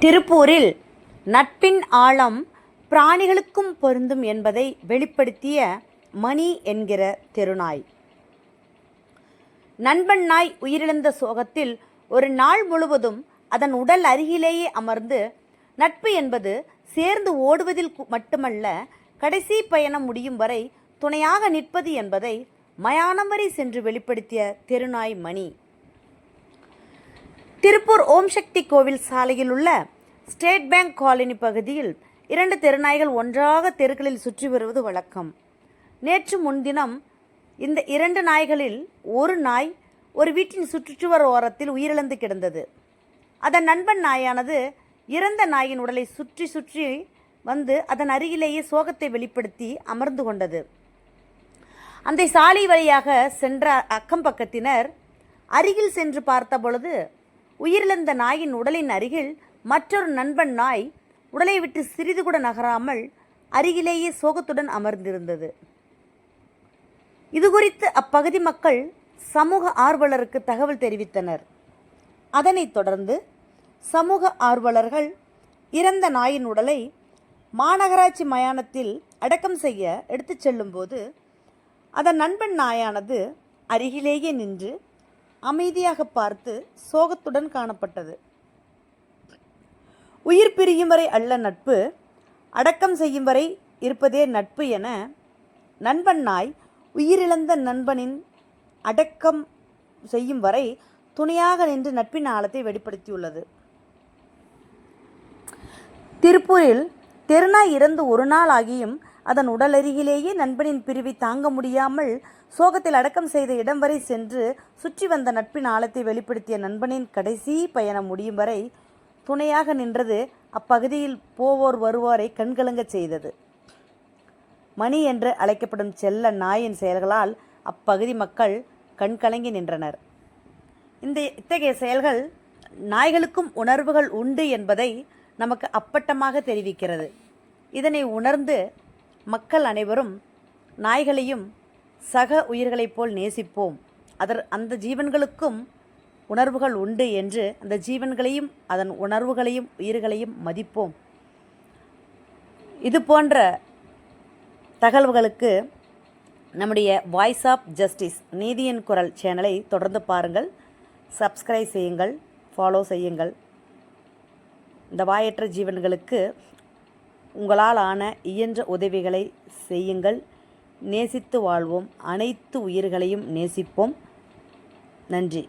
திருப்பூரில் நட்பின் ஆழம் பிராணிகளுக்கும் பொருந்தும் என்பதை வெளிப்படுத்திய மணி என்கிற தெருநாய். நண்பன் நாய் உயிரிழந்த சோகத்தில் ஒரு நாள் முழுவதும் அதன் உடல் அருகிலேயே அமர்ந்து, நட்பு என்பது சேர்ந்து ஓடுவதில் மட்டுமல்ல, கடைசி பயணம் முடியும் வரை துணையாக நிற்பது என்பதை மயானம் வரை சென்று வெளிப்படுத்திய தெருநாய் மணி. திருப்பூர் ஓம் சக்தி கோவில் சாலையில் உள்ள ஸ்டேட் பேங்க் காலனி பகுதியில் 2 தெருநாய்கள் ஒன்றாக தெருக்களில் சுற்றி வருவது வழக்கம். நேற்று முன்தினம் இந்த 2 நாய்களில் ஒரு நாய் ஒரு வீட்டின் சுற்றுச்சுவர் ஓரத்தில் உயிரிழந்து கிடந்தது. அதன் நண்பன் நாயானது இறந்த நாயின் உடலை சுற்றி சுற்றி வந்து அதன் அருகிலேயே சோகத்தை வெளிப்படுத்தி அமர்ந்து கொண்டது. அந்த சாலை வழியாக சென்ற அக்கம் பக்கத்தினர் அருகில் சென்று பார்த்த பொழுது உயிரிழந்த நாயின் உடலின் அருகில் மற்றொரு நண்பன் நாய் உடலை விட்டு சிறிது கூட நகராமல் அருகிலேயே சோகத்துடன் அமர்ந்திருந்தது. இது குறித்து அப்பகுதி மக்கள் சமூக ஆர்வலருக்கு தகவல் தெரிவித்தனர். அதனைத் தொடர்ந்து சமூக ஆர்வலர்கள் இறந்த நாயின் உடலை மாநகராட்சி மயானத்தில் அடக்கம் செய்ய எடுத்துச் செல்லும்போது அதன் நண்பன் நாயானது அருகிலேயே நின்று அமைதியாக பார்த்து சோகத்துடன் காணப்பட்டது. உயிர் பிரியும் வரை அல்ல நட்பு, அடக்கம் செய்யும் வரை இருப்பதே நட்பு என நண்பன் நாய் உயிரிழந்த நண்பனின் அடக்கம் செய்யும் வரை துணையாக நின்று நட்பின் ஆழத்தை வெளிப்படுத்தியுள்ளது. திருப்பூரில் தெருநாய் இறந்து ஒரு நாள் ஆகியும் அதன் உடல் அருகிலேயே நண்பனின் பிரிவை தாங்க முடியாமல் சோகத்தில் அடக்கம் செய்த இடம் வரை சென்று சுற்றி வந்த நட்பின் ஆழத்தை வெளிப்படுத்திய நண்பனின் கடைசி பயணம் முடியும் வரை துணையாக நின்றது அப்பகுதியில் போவோர் வருவோரை கண்கலங்க செய்தது. மணி என்று அழைக்கப்படும் செல்ல நாயின் செயல்களால் அப்பகுதி மக்கள் கண்கலங்கி நின்றனர். இத்தகைய செயல்கள் நாய்களுக்கும் உணர்வுகள் உண்டு என்பதை நமக்கு அப்பட்டமாக தெரிவிக்கிறது. இதனை உணர்ந்து மக்கள் அனைவரும் நாய்களையும் சக உயிர்களைப் போல் நேசிப்போம். அந்த ஜீவன்களுக்கும் உணர்வுகள் உண்டு என்று அந்த ஜீவன்களையும் அதன் உணர்வுகளையும் உயிர்களையும் மதிப்போம். இது போன்ற தகவல்களுக்கு நம்முடைய வாய்ஸ் ஆஃப் ஜஸ்டிஸ் நீதியின் குரல் சேனலை தொடர்ந்து பாருங்கள், சப்ஸ்கிரைப் செய்யுங்கள், ஃபாலோ செய்யுங்கள். இந்த வாயற்ற ஜீவன்களுக்கு உங்களால் ஆன இயன்ற உதவிகளை செய்யுங்கள். நேசித்து வாழ்வோம். அனைத்து உயிர்களையும் நேசிப்போம். நன்றி.